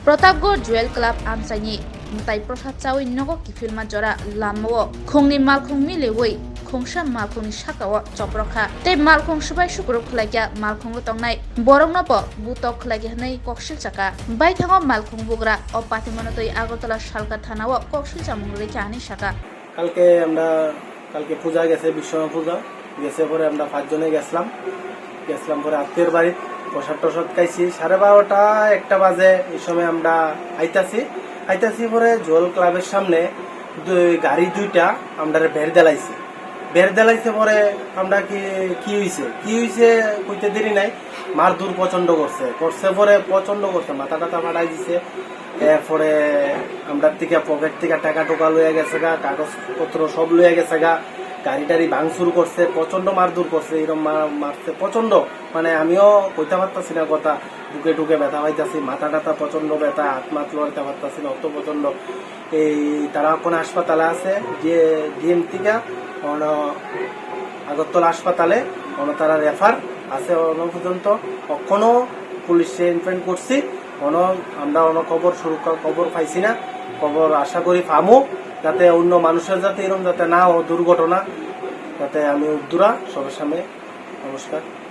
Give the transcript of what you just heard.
Protapgor Jewel Club Amsani Mutai Prasad Chawi Nogo Kifilma Jora Lamo Khongni Malkhong Milewei Khongsha Malkhongni Shakawa Choprokha Te Malkhong Shubai Shukro Khlaiya Malkhong Tongnai Borong Nopo Butok Khlaiya Nei Kokshil Chaka Bai Thango Malkhong Bugra O Patimanotoi Agotala Shalka Thanawa Kokshil Chamung Rekani Shaka কালকে কালকে পূজা গেছে বিশ্বকর্মা পূজা গেছে পরে আমরা 5 জনে গেছিলাম পরে আত্মীয়ের বাড়ি প্রসাদ টসাদ খাইছি 12:30 1টা বাজে এই সময় আমরা আইতাছি পরে জল ক্লাবের সামনে গাড়ি দুইটা আমরা বের দেলাইছে পরে আমরা কি হইছে কইতে দেরি নাই মারধর প্রচন্ড করছে পরে প্রচন্ড করছে মাথা টাথা ফাটাই দিছে এরপরে আমরা থেকে পকেট থেকে টাকা টোকা লইয়া গেছে গা কাগজপত্র সব লইয়া গেছে গা গাড়ি টাড়ি ভাঙচুর করছে প্রচন্ড মারধর করছে এরকম মারছে প্রচন্ড মানে আমিও কইতে পারতাছি না কথা ঢুকে ব্যথা পাইতাছি মাথা টাথা প্রচন্ড ব্যথা হাত মাত লড়তে পারতাছি না অত প্রচন্ড এই তারা কোন হাসপাতালে আছে যে ডিএম থেকে আগরতলা হাসপাতালে তারা রেফার আছে পর্যন্ত কখনো পুলিশে ইনফর্ম করছি আমরা খবর পাইছি না খবর আশা করি পামু যাতে অন্য মানুষের যাতে এরকম যাতে না ও দুর্ঘটনা যাতে আমি উদ্দুরা সবার সামনে নমস্কার।